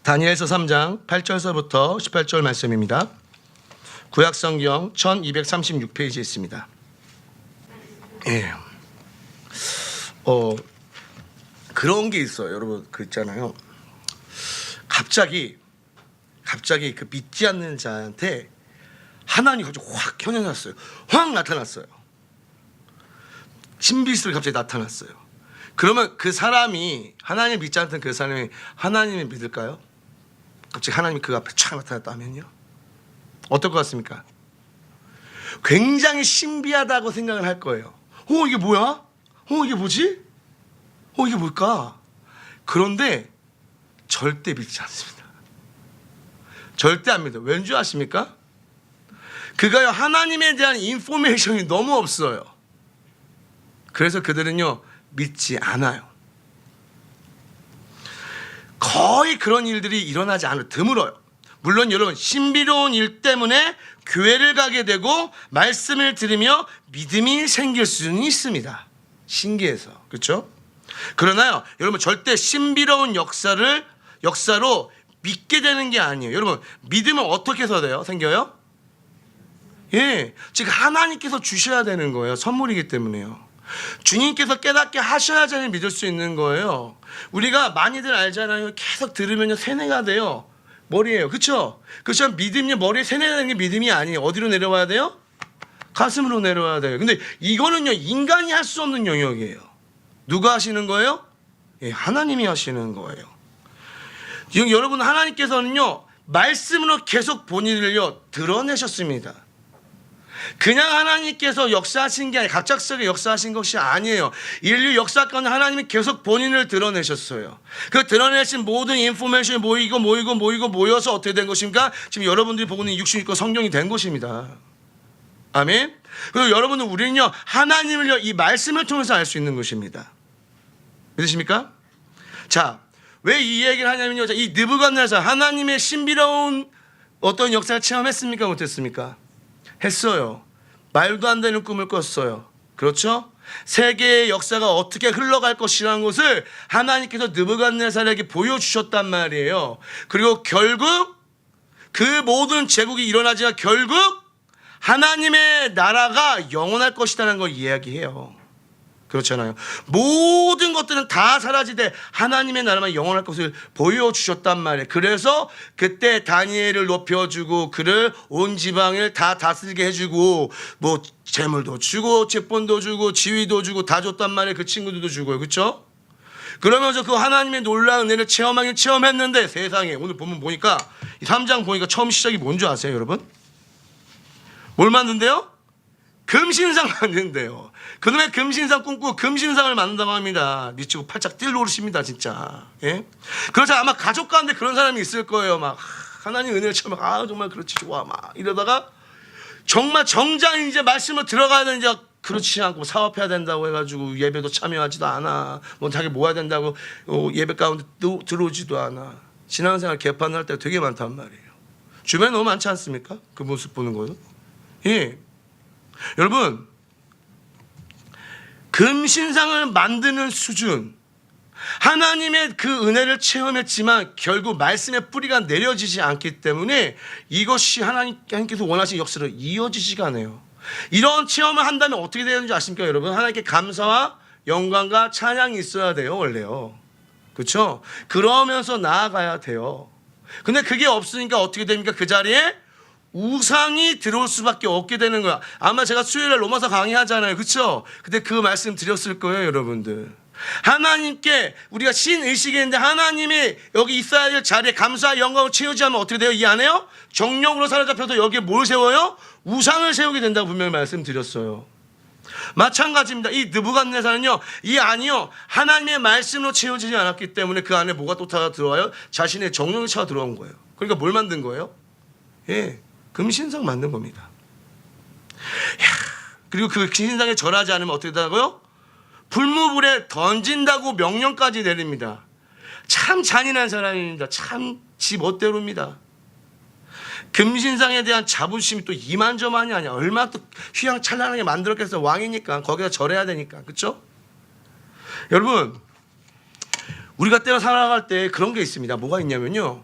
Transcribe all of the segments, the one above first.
다니엘서 3장 8절서부터 18절 말씀입니다. 구약성경 1236페이지에 있습니다. 예. 그런 게 있어요. 여러분 그 있잖아요. 갑자기 그 믿지 않는 자한테 하나님이 갑자기 확 현현했어요. 확 나타났어요. 신비스를 갑자기 나타났어요. 그러면 그 사람이 하나님 믿지 않던 그 사람이 하나님을 믿을까요? 갑자기 하나님이 그 앞에 촥 나타났다면요? 어떨 것 같습니까? 굉장히 신비하다고 생각을 할 거예요. 이게 뭐야? 이게 뭐지? 이게 뭘까? 그런데 절대 믿지 않습니다. 절대 안 믿어요. 왠 줄 아십니까? 그가요 하나님에 대한 인포메이션이 너무 없어요. 그래서 그들은요 믿지 않아요. 거의 그런 일들이 일어나지 않아요. 드물어요. 물론 여러분 신비로운 일 때문에 교회를 가게 되고 말씀을 들으며 믿음이 생길 수는 있습니다. 신기해서. 그렇죠? 그러나요 여러분 절대 신비로운 역사로 믿게 되는 게 아니에요. 여러분 믿음은 어떻게 해서 돼요? 생겨요? 예, 즉 하나님께서 주셔야 되는 거예요. 선물이기 때문에요. 주님께서 깨닫게 하셔야지 믿을 수 있는 거예요. 우리가 많이들 알잖아요. 계속 들으면 세뇌가 돼요. 머리예요. 그렇죠? 그렇죠? 믿음이 머리에 세뇌가 되는 게 믿음이 아니에요. 어디로 내려와야 돼요? 가슴으로 내려와야 돼요. 근데 이거는요 인간이 할 수 없는 영역이에요. 누가 하시는 거예요? 예, 하나님이 하시는 거예요. 지금 여러분 하나님께서는요 말씀으로 계속 본인을요 드러내셨습니다. 그냥 하나님께서 역사하신 게 아니라 갑작스럽게 역사하신 것이 아니에요. 인류 역사 가운데 하나님이 계속 본인을 드러내셨어요. 그 드러내신 모든 인포메이션이 모여서 어떻게 된 것입니까? 지금 여러분들이 보고 있는 66권 성경이 된 것입니다. 아멘. 그리고 여러분은 우리는요 하나님을요 이 말씀을 통해서 알 수 있는 것입니다. 믿으십니까? 자, 왜 이 얘기를 하냐면요, 이 느부갓네살 하나님의 신비로운 어떤 역사를 체험했습니까? 못했습니까? 했어요. 말도 안 되는 꿈을 꿨어요. 그렇죠? 세계의 역사가 어떻게 흘러갈 것이라는 것을 하나님께서 느부갓네살에게 보여주셨단 말이에요. 그리고 결국 그 모든 제국이 일어나지만 결국 하나님의 나라가 영원할 것이라는 걸 이야기해요. 그렇잖아요. 모든 것들은 다 사라지되 하나님의 나라만 영원할 것을 보여주셨단 말이에요. 그래서 그때 다니엘을 높여주고 그를 온 지방을 다 다스리게 해주고 뭐 재물도 주고 직분도 주고 지위도 주고 다 줬단 말이에요. 그 친구들도 주고요. 그렇죠? 그러면서 그 하나님의 놀라운 은혜를 체험했는데 세상에 오늘 보니까 3장 보니까 처음 시작이 뭔지 아세요 여러분? 뭘 만든대요? 금신상 만든대요. 그놈의 금신상 꿈꾸고 금신상을 만든다고 합니다. 미치고 팔짝 뛸 노릇입니다 진짜. 예? 그래서 아마 가족 가운데 그런 사람이 있을 거예요. 막 하나님 은혜를 처음 정말 그렇지 좋아 막 이러다가 정말 정작 이제 말씀을 들어가야 되는데 그렇지 않고 사업해야 된다고 해가지고 예배도 참여하지도 않아. 뭐 자기 모아야 된다고 예배 가운데 들어오지도 않아. 신앙생활 개판을 할 때가 되게 많단 말이에요. 주변에 너무 많지 않습니까? 그 모습 보는 거요. 예. 여러분 금신상을 만드는 수준, 하나님의 그 은혜를 체험했지만 결국 말씀의 뿌리가 내려지지 않기 때문에 이것이 하나님께서 원하시는 역사로 이어지지가 않아요. 이런 체험을 한다면 어떻게 되는지 아십니까 여러분? 하나님께 감사와 영광과 찬양이 있어야 돼요 원래요. 그렇죠? 그러면서 나아가야 돼요. 근데 그게 없으니까 어떻게 됩니까? 그 자리에 우상이 들어올 수밖에 없게 되는 거야. 아마 제가 수요일에 로마서 강의하잖아요. 그렇죠? 근데 그 말씀 드렸을 거예요 여러분들. 하나님께 우리가 신의식이 있는데 하나님이 여기 있어야 될 자리에 감사와 영광을 채우지 않으면 어떻게 돼요? 이해 안 해요? 정령으로 사로잡혀서 여기에 뭘 세워요? 우상을 세우게 된다고 분명히 말씀드렸어요. 마찬가지입니다. 이 느부갓네살은요 아니요 하나님의 말씀으로 채워지지 않았기 때문에 그 안에 뭐가 또 들어와요? 자신의 정령이 차 들어온 거예요. 그러니까 뭘 만든 거예요? 예, 금신상 만든 겁니다. 그리고 그 신상에 절하지 않으면 어떻게 되고요? 불무불에 던진다고 명령까지 내립니다. 참 잔인한 사람입니다. 참 지 멋대로입니다. 금신상에 대한 자부심이 또 이만저만이 아니야. 얼마나 또 휘황찬란하게 만들었겠어. 왕이니까 거기다 절해야 되니까. 그렇죠? 여러분 우리가 때로 살아갈 때 그런 게 있습니다. 뭐가 있냐면요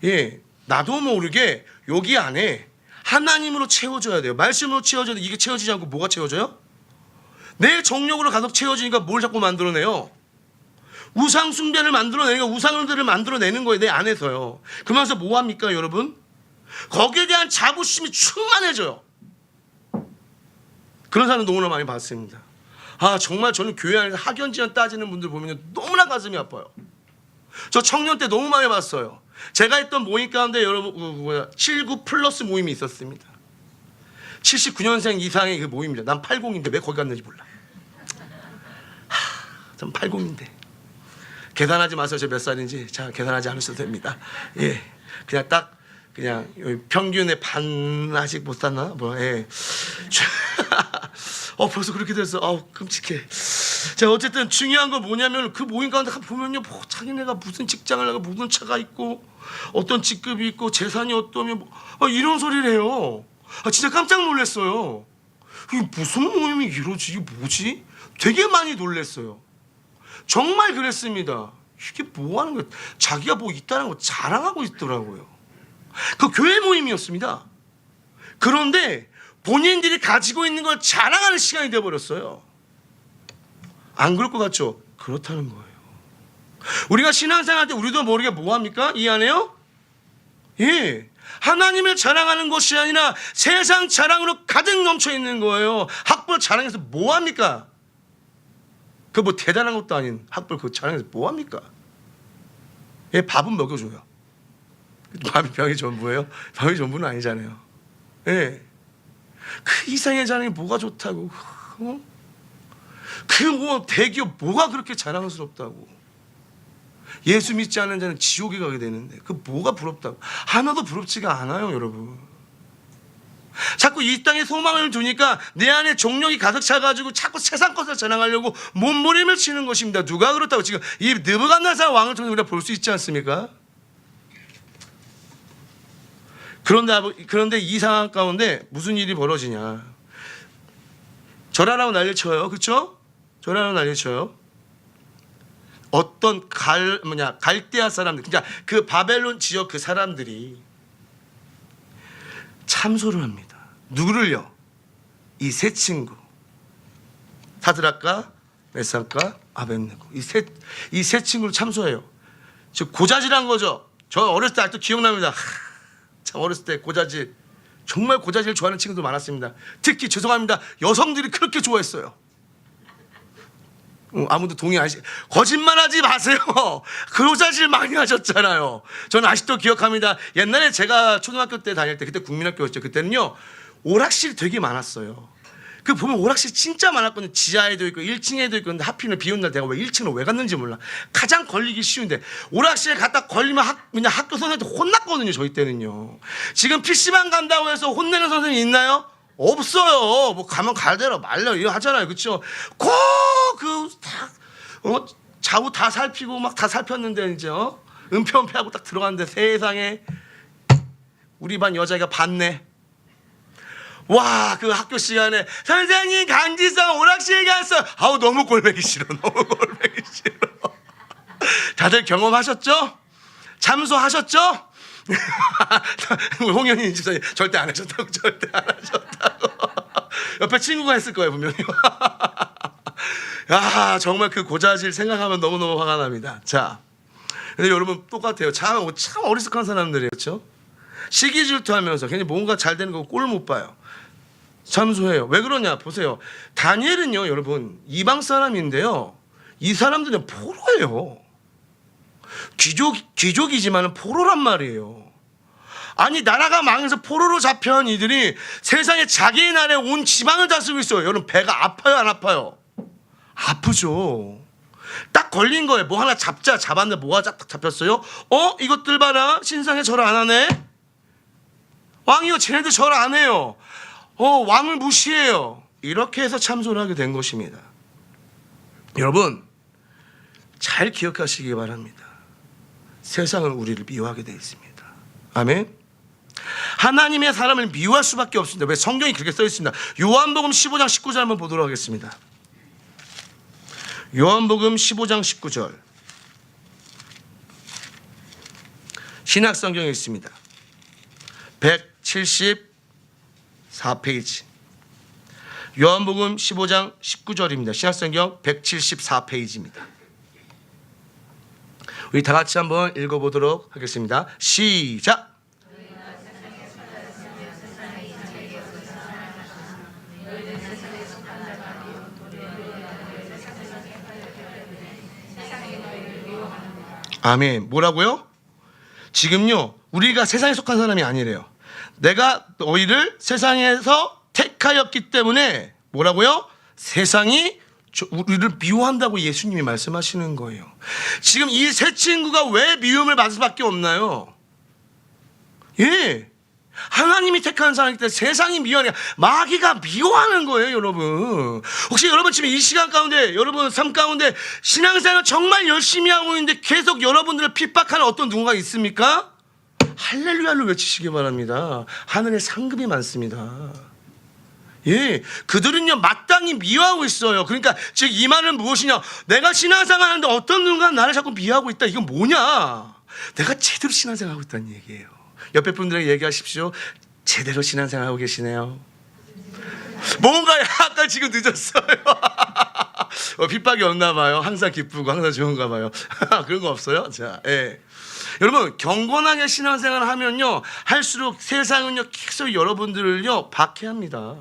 예, 나도 모르게 여기 안에 하나님으로 채워져야 돼요. 말씀으로 채워져야 돼. 이게 채워지지 않고 뭐가 채워져요? 내 정욕으로 가득 채워지니까 뭘 자꾸 만들어내요? 우상 숭배를 만들어내니까 우상들을 만들어내는 거예요. 내 안에서요. 그러면서 뭐합니까 여러분? 거기에 대한 자부심이 충만해져요. 그런 사람 너무나 많이 봤습니다. 아, 정말 저는 교회 안에서 학연지연 따지는 분들 보면 너무나 가슴이 아파요. 저 청년 때 너무 많이 봤어요. 제가 했던 모임 가운데 여러분 79 플러스 모임이 있었습니다. 79년생 이상의 그 모임입니다. 난 80인데 왜 거기 갔는지 몰라. 전 80인데 계산하지 마세요. 저 몇 살인지. 자, 계산하지 않으셔도 됩니다. 예, 그냥 딱 그냥 평균의 반 아직 못 샀나? 뭐, 예. 벌써 그렇게 됐어. 끔찍해. 자, 어쨌든 중요한 건 뭐냐면 그 모임 가운데 보면요, 뭐 자기네가 무슨 직장을 하고 무슨 차가 있고 어떤 직급이 있고 재산이 어떠면 이런 소리를 해요. 진짜 깜짝 놀랐어요. 이게 무슨 모임이 이러지? 이게 뭐지? 되게 많이 놀랐어요. 정말 그랬습니다. 이게 뭐 하는 거야? 자기가 뭐 있다는 거 자랑하고 있더라고요. 그 교회 모임이었습니다. 그런데 본인들이 가지고 있는 걸 자랑하는 시간이 되어버렸어요. 안 그럴 것 같죠? 그렇다는 거예요. 우리가 신앙생활 때 우리도 모르게 뭐합니까? 이 안에요? 예, 하나님을 자랑하는 것이 아니라 세상 자랑으로 가득 넘쳐 있는 거예요. 학벌 자랑해서 뭐합니까? 그 뭐 대단한 것도 아닌 학벌 그 자랑해서 뭐합니까? 예, 밥은 먹여줘요. 병이 전부예요? 병이 전부는 아니잖아요. 예, 그 이상의 자랑이 뭐가 좋다고? 그 뭐 대기업 뭐가 그렇게 자랑스럽다고? 예수 믿지 않는 자는 지옥에 가게 되는데 그 뭐가 부럽다고? 하나도 부럽지가 않아요, 여러분. 자꾸 이 땅에 소망을 두니까 내 안에 정욕이 가득 차가지고 자꾸 세상 것을 자랑하려고 몸부림을 치는 것입니다. 누가 그렇다고? 지금 이 느부갓네살 왕을 통해 우리가 볼 수 있지 않습니까? 그런데 이 상황 가운데 무슨 일이 벌어지냐? 절하라고 난리쳐요, 그렇죠? 절하라고 난리쳐요. 어떤 갈대아 사람들, 그러니까 그 바벨론 지역 그 사람들이 참소를 합니다. 누구를요? 이 세 친구, 사드락과 메삭과 아벳네고, 이 세 친구를 참소해요. 즉 고자질한 거죠. 저 어렸을 때 아직도 기억납니다. 참 어렸을 때 고자질, 정말 고자질 좋아하는 친구들 많았습니다. 특히 죄송합니다, 여성들이 그렇게 좋아했어요. 아무도 동의 안 하시. 거짓말하지 마세요. 고자질 많이 하셨잖아요. 저는 아직도 기억합니다. 옛날에 제가 초등학교 때 다닐 때, 그때 국민학교였죠. 그때는요 오락실이 되게 많았어요. 그 보면 오락실 진짜 많았거든요. 지하에도 있고 1층에도 있고. 근데 하필이면 비오는 날 내가 왜 1층으로 왜 갔는지 몰라. 가장 걸리기 쉬운데 오락실에 갔다 걸리면 그냥 학교 선생님한테 혼났거든요. 저희 때는요. 지금 PC방 간다고 해서 혼내는 선생님 있나요? 없어요. 뭐 가면 갈대로 말려 이거 하잖아요, 그렇죠? 좌우 다 살피고 막 다 살폈는데 이제 은폐하고 딱 들어갔는데 세상에 우리 반 여자애가 봤네. 와, 그 학교 시간에 선생님 강지성 오락실 갔어. 아우 너무 꼴보기 싫어. 너무 꼴보기 싫어. 다들 경험하셨죠? 참소하셨죠? 홍현희 집사님 절대 안 하셨다고. 절대 안 하셨다고. 옆에 친구가 했을 거예요 분명히. 야, 정말 그 고자질 생각하면 너무너무 화가 납니다. 자, 근데 여러분 똑같아요. 참 어리숙한 사람들이에요, 그렇죠? 시기 질투하면서 괜히 뭔가 잘 되는 거 꼴 못 봐요. 참소해요. 왜 그러냐 보세요. 다니엘은요 여러분 이방 사람인데요, 이 사람들은 포로예요. 귀족이지만 포로란 말이에요. 아니 나라가 망해서 포로로 잡혀온 이들이 세상에 자기 나라에 온 지방을 다스리고 있어요. 여러분 배가 아파요 안 아파요? 아프죠. 딱 걸린 거예요. 뭐 하나 잡았는데 뭐가 딱 잡혔어요? 이것들 봐라, 신상에 절 안 하네. 왕이요 쟤네들 절 안 해요. 왕을 무시해요. 이렇게 해서 참소를 하게 된 것입니다. 여러분 잘 기억하시기 바랍니다. 세상은 우리를 미워하게 되어 있습니다. 아멘. 하나님의 사람을 미워할 수밖에 없습니다. 왜? 성경이 그렇게 써 있습니다. 요한복음 15장 19절 한번 보도록 하겠습니다. 요한복음 15장 19절. 신약성경에 있습니다. 174페이지. 요한복음 15장 19절입니다. 신약성경 174페이지입니다. 우리 다 같이 한번 읽어보도록 하겠습니다. 시작. 아멘. 뭐라고요? 지금요, 우리가 세상에 속한 사람이 아니래요. 내가 너희를 세상에서 택하였기 때문에 뭐라고요? 세상이 우리를 미워한다고 예수님이 말씀하시는 거예요. 지금 이 세 친구가 왜 미움을 받을 수밖에 없나요? 예, 하나님이 택한 사람이기 때문에 세상이 미워하냐. 마귀가 미워하는 거예요, 여러분. 혹시 여러분 지금 이 시간 가운데, 여러분 삶 가운데 신앙생활 정말 열심히 하고 있는데 계속 여러분들을 핍박하는 어떤 누군가 있습니까? 할렐루야를 외치시기 바랍니다. 하늘에 상급이 많습니다. 예, 그들은요 마땅히 미워하고 있어요. 그러니까 즉 이 말은 무엇이냐? 내가 신앙생활 하는데 어떤 누군가 나를 자꾸 미워하고 있다. 이건 뭐냐? 내가 제대로 신앙생활 하고 있다는 얘기예요. 옆에 분들에게 얘기하십시오. 제대로 신앙생활 하고 계시네요. 뭔가 약간 지금 늦었어요. 핍박이 없나 봐요. 항상 기쁘고 항상 좋은가 봐요. 그런 거 없어요? 자, 예. 여러분 경건하게 신앙생활을 하면요 할수록 세상은요 계속 여러분들을요 박해합니다.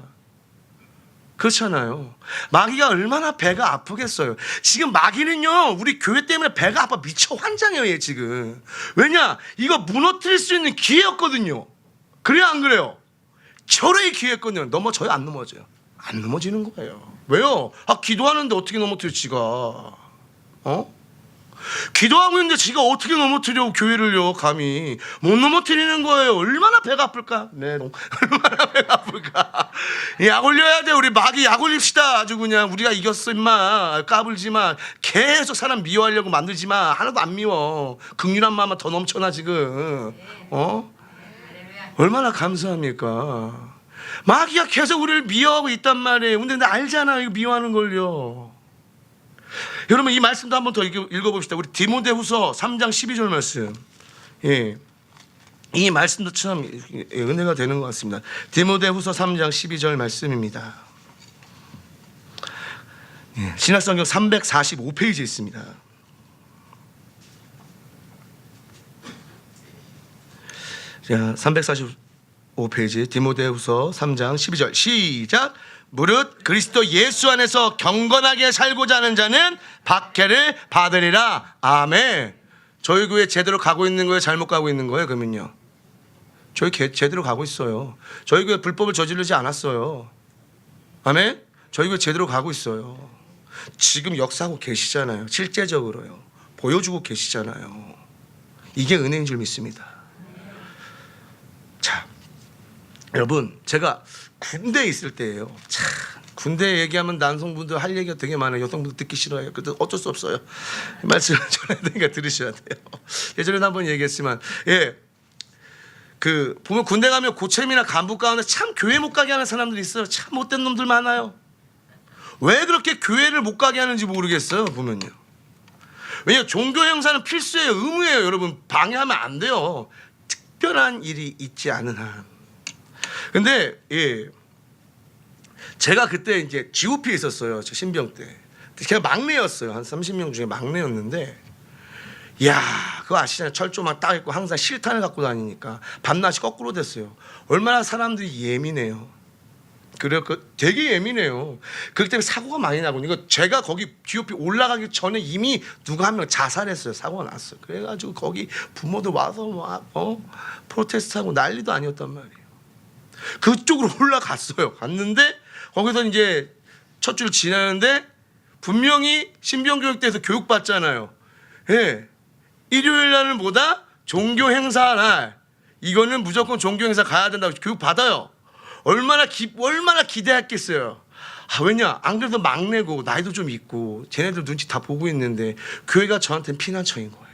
그렇잖아요. 마귀가 얼마나 배가 아프겠어요. 지금 마귀는요 우리 교회 때문에 배가 아파 미쳐 환장해요. 얘 지금. 왜냐? 이거 무너뜨릴 수 있는 기회였거든요. 그래요 안 그래요? 절호의 기회였거든요. 넘어져요 안 넘어져요? 안 넘어지는 거예요. 왜요? 기도하는데 어떻게 넘어뜨려 지가? 기도하고 있는데 지가 어떻게 넘어뜨려 교회를요? 감히 못 넘어뜨리는 거예요. 얼마나 배가 아플까? 네, 얼마나 배가 아플까? 약 올려야 돼. 우리 마귀 약 올립시다. 아주 그냥 우리가 이겼어 임마. 까불지마. 계속 사람 미워하려고 만들지마. 하나도 안 미워. 긍휼한 마음만 더 넘쳐나 지금. 얼마나 감사합니까? 마귀가 계속 우리를 미워하고 있단 말이에요. 근데 나 알잖아 이거 미워하는 걸요. 여러분 이 말씀도 한번 더 읽어봅시다. 우리 디모데후서 3장 12절 말씀. 예, 이 말씀도 참 은혜가 되는 것 같습니다. 디모데후서 3장 12절 말씀입니다. 예, 신약성경 345페이지에 있습니다. 자, 345페이지 디모데후서 3장 12절 시작. 무릇 그리스도 예수 안에서 경건하게 살고자 하는 자는 박해를 받으리라. 아멘. 저희 교회 제대로 가고 있는 거예요? 잘못 가고 있는 거예요? 그러면요 저희 제대로 가고 있어요. 저희 교회 불법을 저지르지 않았어요. 아멘. 저희 교회 제대로 가고 있어요. 지금 역사하고 계시잖아요. 실제적으로요 보여주고 계시잖아요. 이게 은혜인 줄 믿습니다. 자, 여러분 제가 군대에 있을 때예요. 참 군대 얘기하면 남성분들 할 얘기가 되게 많아요. 여성분들 듣기 싫어해요. 그래도 어쩔 수 없어요. 말씀을 전해야 되니까 들으셔야 돼요. 예전에도 한번 얘기했지만 예, 그 보면 군대 가면 고참이나 간부 가운데 참 교회 못 가게 하는 사람들이 있어요. 참 못된 놈들 많아요. 왜 그렇게 교회를 못 가게 하는지 모르겠어요. 보면요. 왜냐 종교 행사는 필수예요. 의무예요. 여러분 방해하면 안 돼요. 특별한 일이 있지 않은 한. 근데 예, 제가 그때 이제 GOP에 있었어요. 저 신병 때. 제가 막내였어요. 한 30명 중에 막내였는데, 야, 그거 아시잖아요. 철조망 딱 있고 항상 실탄을 갖고 다니니까 밤낮이 거꾸로 됐어요. 얼마나 사람들이 예민해요. 그래요. 되게 예민해요. 그렇기 때문에 사고가 많이 나고, 이거 제가 거기 GOP 올라가기 전에 이미 누가 한 명 자살했어요. 사고가 났어요. 그래가지고 거기 부모들 와서 막 프로테스트하고 난리도 아니었단 말이에요. 그쪽으로 올라갔어요. 갔는데 거기서 이제 첫 줄 지나는데 분명히 신병교육대에서 교육받잖아요. 예, 일요일 날은 뭐다? 종교 행사 날. 이거는 무조건 종교 행사 가야 된다고 교육 받아요. 얼마나 기대했겠어요. 왜냐? 안 그래도 막내고 나이도 좀 있고 쟤네들 눈치 다 보고 있는데 교회가 저한테는 피난처인 거예요.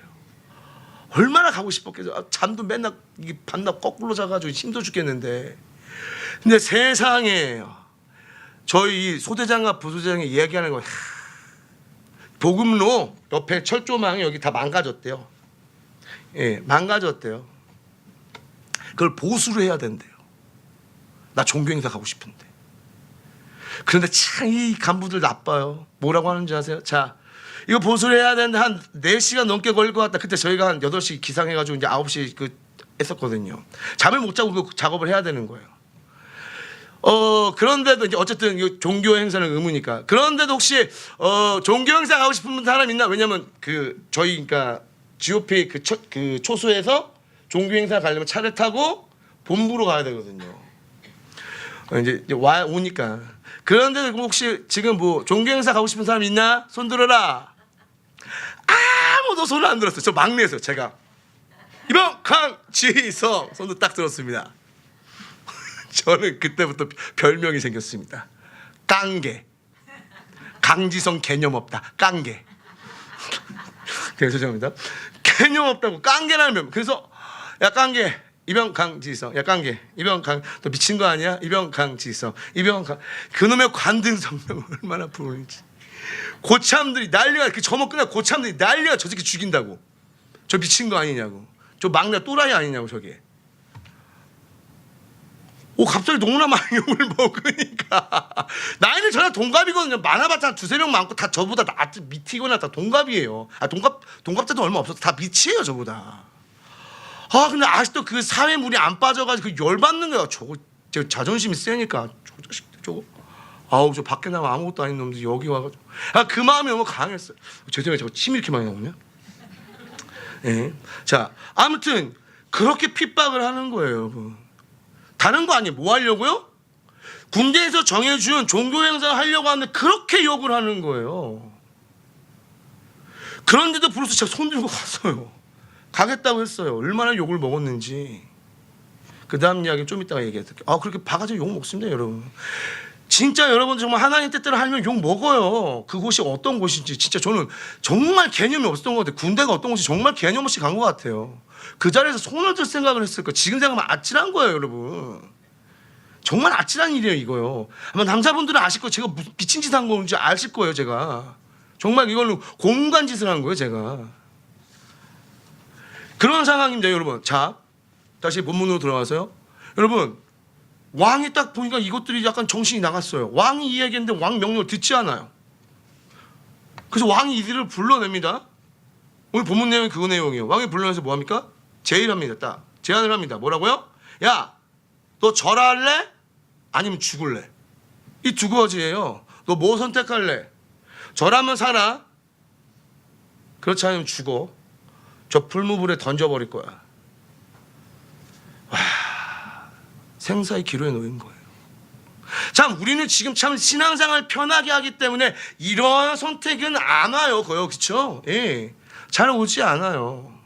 얼마나 가고 싶었겠어요. 잠도 맨날 밤낮 거꾸로 자가지고 힘도 죽겠는데. 근데 세상에 저희 소대장과 부소장이 이야기하는 거, 복음로 옆에 철조망이 여기 다 망가졌대요. 예, 망가졌대요. 그걸 보수를 해야 된대요. 나 종교 행사 가고 싶은데. 그런데 참 이 간부들 나빠요. 뭐라고 하는지 아세요? 자, 이거 보수를 해야 되는데 한 4시간 넘게 걸릴 것 같다. 그때 저희가 한 8시 기상해가지고 이제 9시 했었거든요. 잠을 못 자고 그 작업을 해야 되는 거예요. 그런데도 이제 어쨌든 이 종교 행사는 의무니까. 그런데도 혹시 종교 행사 가고 싶은 사람 있나? 왜냐면 저희 그러니까 GOP 그 초소에서 종교 행사 가려면 차를 타고 본부로 가야 되거든요. 이제 오니까. 그런데 혹시 지금 뭐 종교 행사 가고 싶은 사람 있나? 손 들어라. 아무도 손을 안 들었어요. 저 막내였어요. 제가 이번 강지성 손도 딱 들었습니다. 저는 그때부터 별명이 생겼습니다. 깡개. 강지성 개념 없다. 깡개. 죄송합니다. 개념 없다고 깡개라는 명. 그래서 야 깡개 이병 강지성. 야 깡개 이병 강. 너 미친 거 아니야? 이병 강지성. 이병 강. 그놈의 관등 성명 얼마나 부르는지. 고참들이 난리가 그 점호 끝나 고참들이 난리가 저 새끼 죽인다고. 저 미친 거 아니냐고. 저 막내 또라이 아니냐고 저게. 갑자기 너무나 많이 욕을 먹으니까. 나이는 저랑 동갑이거든요. 많아봤자 2-3명 많고 다 저보다 밑이거나 다 동갑이에요. 동갑자도 얼마 없어서 다 밑이에요 저보다. 근데 아직도 그 사회물이 안 빠져가지고 그 열받는 거야. 저거 자존심이 세니까 저 자식들 저거. 저 밖에 나가 아무것도 아닌 놈들이 여기 와가지고. 그 마음이 너무 강했어요. 죄송해요. 저거 침이 이렇게 많이 나오냐? 예. 자, 아무튼 그렇게 핍박을 하는 거예요, 여러분. 다른 거 아니에요. 뭐 하려고요? 군대에서 정해준 종교 행사를 하려고 하는데 그렇게 욕을 하는 거예요. 그런데도 불러서 제가 손 들고 갔어요. 가겠다고 했어요. 얼마나 욕을 먹었는지. 그 다음 이야기 좀 이따가 얘기해드릴게요. 그렇게 바가지 욕 먹습니다, 여러분. 진짜 여러분 정말 하나님 뜻대로 하면 욕 먹어요. 그곳이 어떤 곳인지 진짜 저는 정말 개념이 없었던 것 같아요. 군대가 어떤 곳인지 정말 개념 없이 간 것 같아요. 그 자리에서 손을 들 생각을 했을 거예요. 지금 생각하면 아찔한 거예요, 여러분. 정말 아찔한 일이에요, 이거요. 아마 남자분들은 아실 거예요. 제가 무슨 미친 짓 한 건지 아실 거예요, 제가. 정말 이걸로 공간 짓을 한 거예요, 제가. 그런 상황입니다, 여러분. 자, 다시 본문으로 들어가서요. 여러분, 왕이 딱 보니까 이것들이 약간 정신이 나갔어요. 왕이 이야기했는데 왕 명령을 듣지 않아요. 그래서 왕이 이들을 불러냅니다. 오늘 본문 내용이 그 내용이에요. 왕이 불러내서 뭐 합니까? 제의합니다. 딱 제안을 합니다. 뭐라고요? 야, 너 절할래? 아니면 죽을래? 이 두 가지예요. 너 뭐 선택할래? 절하면 살아. 그렇지 않으면 죽어. 저 풀무불에 던져버릴 거야. 생사의 기로에 놓인 거예요. 참 우리는 지금 참 신앙생활 편하게 하기 때문에 이런 선택은 안 와요. 그렇죠? 예, 잘 오지 않아요.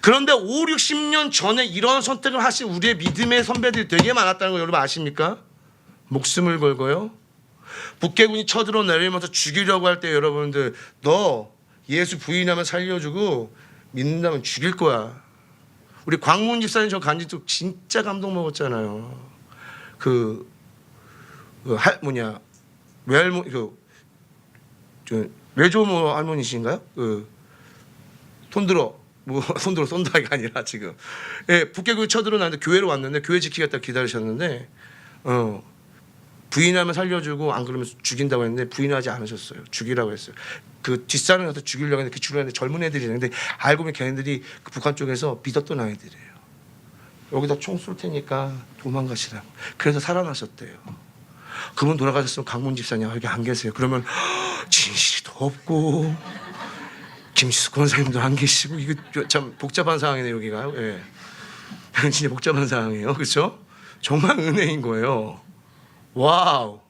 그런데 5, 60년 전에 이런 선택을 하신 우리의 믿음의 선배들이 되게 많았다는 거 여러분 아십니까? 목숨을 걸고요. 북괴군이 쳐들어 내리면서 죽이려고 할 때 여러분들 너 예수 부인하면 살려주고 믿는다면 죽일 거야. 우리 광문 집사님 저 간지도 진짜 감동 먹었잖아요. 외할머니 외조모 할머니신가요? 손들어 쏜다가 아니라 지금 북괴군이 쳐들어 나는데 교회로 왔는데 교회 지키겠다 기다리셨는데 부인하면 살려주고 안 그러면 죽인다고 했는데 부인하지 않으셨어요. 죽이라고 했어요. 그 뒷산을 가서 죽이려고 했는데 그 주변에 젊은 애들이 있는데 알고 보면 걔네들이 그 북한 쪽에서 믿었던 아이들이에요. 여기다 총 쏠 테니까 도망가시라고. 그래서 살아나셨대요. 그분 돌아가셨으면 강문 집사님 여기 안 계세요. 그러면 진실이도 없고 김시숙 권사님도 안 계시고 이거 참 복잡한 상황이네요. 여기가요. 예. 진짜 복잡한 상황이에요. 그렇죠? 정말 은혜인 거예요. 와우.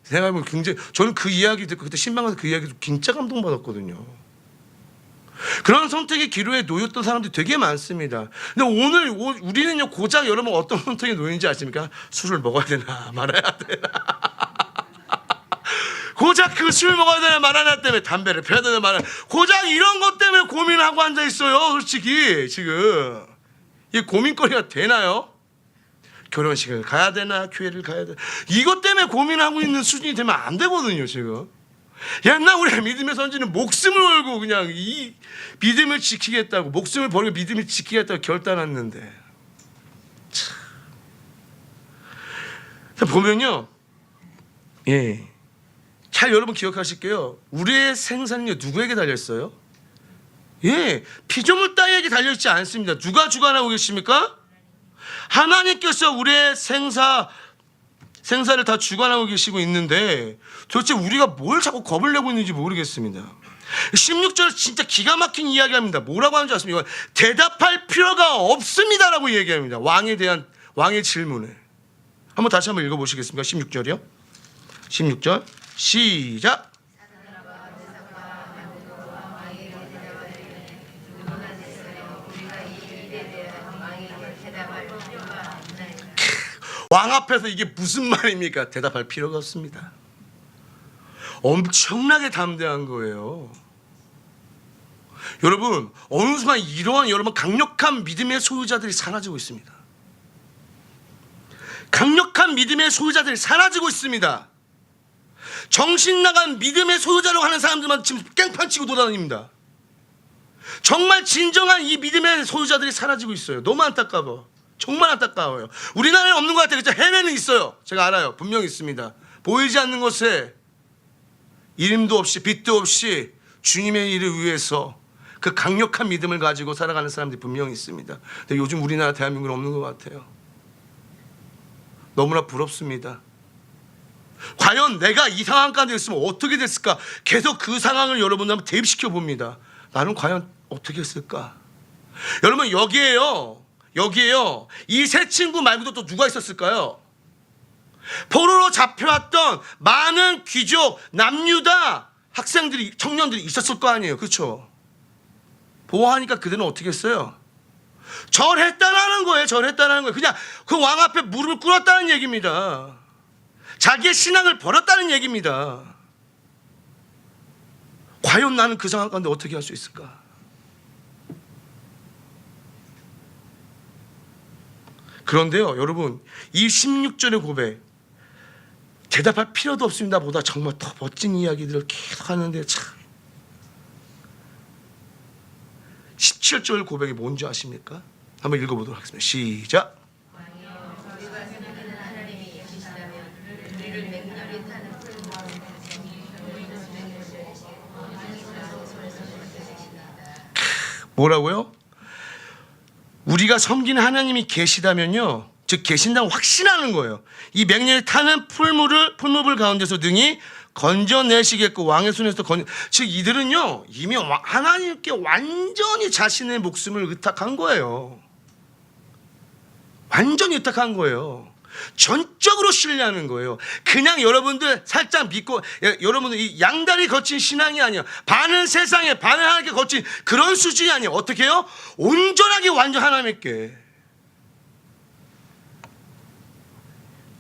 생각해보면 굉장히 저는 그 이야기 듣고 그때 신방 가서 그 이야기 듣고 진짜 감동받았거든요. 그런 선택의 기로에 놓였던 사람들이 되게 많습니다. 근데 오늘 우리는요 고작 여러분 어떤 선택에 놓이는지 아십니까? 술을 먹어야 되나 말아야 되나 고작 그 술 먹어야 되나 말아야 때문에 담배를 펴야 되나 말아야 고작 이런 것 때문에 고민하고 앉아 있어요. 솔직히 지금 이 고민거리가 되나요? 결혼식을 가야 되나 교회를 가야 되나 이것 때문에 고민하고 있는 수준이 되면 안 되거든요. 지금 옛날 우리 믿음의 선지는 목숨을 걸고 그냥 이 믿음을 지키겠다고, 목숨을 버리고 믿음을 지키겠다고 결단했는데, 참. 보면요, 예, 잘 여러분 기억하실게요. 우리의 생사는요 누구에게 달려 있어요? 예, 피조물 따위에게 달려 있지 않습니다. 누가 주관하고 계십니까? 하나님께서 우리의 생사를 다 주관하고 계시고 있는데, 도대체 우리가 뭘 자꾸 겁을 내고 있는지 모르겠습니다. 16절 진짜 기가 막힌 이야기합니다. 뭐라고 하는지 아십니까? 대답할 필요가 없습니다라고 얘기합니다. 왕에 대한 왕의 질문을 한번 다시 한번 읽어보시겠습니까? 16절이요. 16절 시작. 왕 앞에서 이게 무슨 말입니까? 대답할 필요가 없습니다. 엄청나게 담대한 거예요. 여러분, 어느 순간 이러한 여러분 강력한 믿음의 소유자들이 사라지고 있습니다. 강력한 믿음의 소유자들이 사라지고 있습니다. 정신 나간 믿음의 소유자라고 하는 사람들만 지금 깽판 치고 돌아다닙니다. 정말 진정한 이 믿음의 소유자들이 사라지고 있어요. 너무 안타까워. 정말 안타까워요. 우리나라에 없는 것 같아요. 해외는 있어요. 제가 알아요. 분명히 있습니다. 보이지 않는 곳에 이름도 없이 빛도 없이 주님의 일을 위해서 그 강력한 믿음을 가지고 살아가는 사람들이 분명히 있습니다. 근데 요즘 우리나라 대한민국은 없는 것 같아요. 너무나 부럽습니다. 과연 내가 이 상황 가운데 있으면 어떻게 됐을까? 계속 그 상황을 여러분들 한번 대입시켜 봅니다. 나는 과연 어떻게 했을까? 여러분, 여기에요. 이 세 친구 말고도 또 누가 있었을까요? 포로로 잡혀왔던 많은 귀족, 남유다 학생들이, 청년들이 있었을 거 아니에요. 그렇죠? 보호하니까 그들은 어떻게 했어요? 절했다라는 거예요. 그냥 그 왕 앞에 무릎을 꿇었다는 얘기입니다. 자기의 신앙을 버렸다는 얘기입니다. 과연 나는 그 상황 가운데 어떻게 할 수 있을까? 그런데요, 여러분, 이 16절의 고백, 대답할 필요도 없습니다 보다 정말 더 멋진 이야기들을 계속 하는데, 참 17절 고백이 뭔지 아십니까? 한번 읽어보도록 하겠습니다. 시작. 뭐라고요? 우리가 섬기는 하나님이 계시다면요, 즉 계신다고 확신하는 거예요. 이 맹렬히 타는 풀무불 가운데서 등이 건져내시겠고 왕의 손에서 즉 이들은요 이미 하나님께 완전히 자신의 목숨을 의탁한 거예요. 완전히 의탁한 거예요. 전적으로 신뢰하는 거예요. 그냥 여러분들 살짝 믿고, 여러분들 이 양다리 거친 신앙이 아니에요. 반은 세상에 반은 하나님께 거친 그런 수준이 아니에요. 어떻게 해요? 온전하게 완전 하나님께.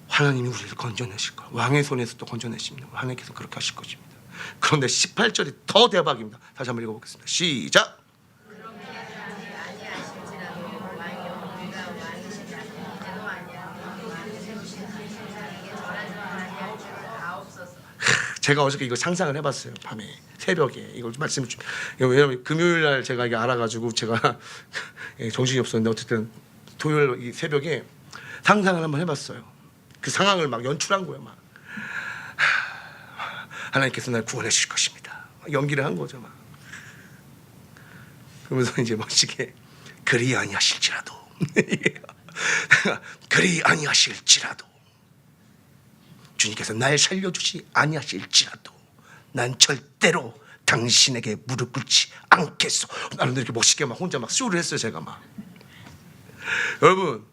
하나님이 우리를 건져내실 거예요. 왕의 손에서 또 건져내십니다. 하나님께서 그렇게 하실 것입니다. 그런데 18절이 더 대박입니다. 다시 한번 읽어보겠습니다. 시작. 제가 어저께 이거 상상을 해봤어요. 밤에 새벽에 이걸 말씀을 좀, 왜냐면 금요일 날 제가 이게 알아가지고 제가 정신이 없었는데 어쨌든 토요일 이 새벽에 상상을 한번 해봤어요. 그 상황을 막 연출한 거예요. 막 하나님께서 날 구원해 주실 것입니다. 연기를 한 거죠. 막 그러면서 이제 멋지게 그리 아니하실지라도 그리 아니하실지라도 주님께서 날 살려주지 아니하실지라도 난 절대로 당신에게 무릎 꿇지 않겠소. 나는 이렇게 멋있게 막 혼자 막 쇼를 했어요. 제가 막. 여러분,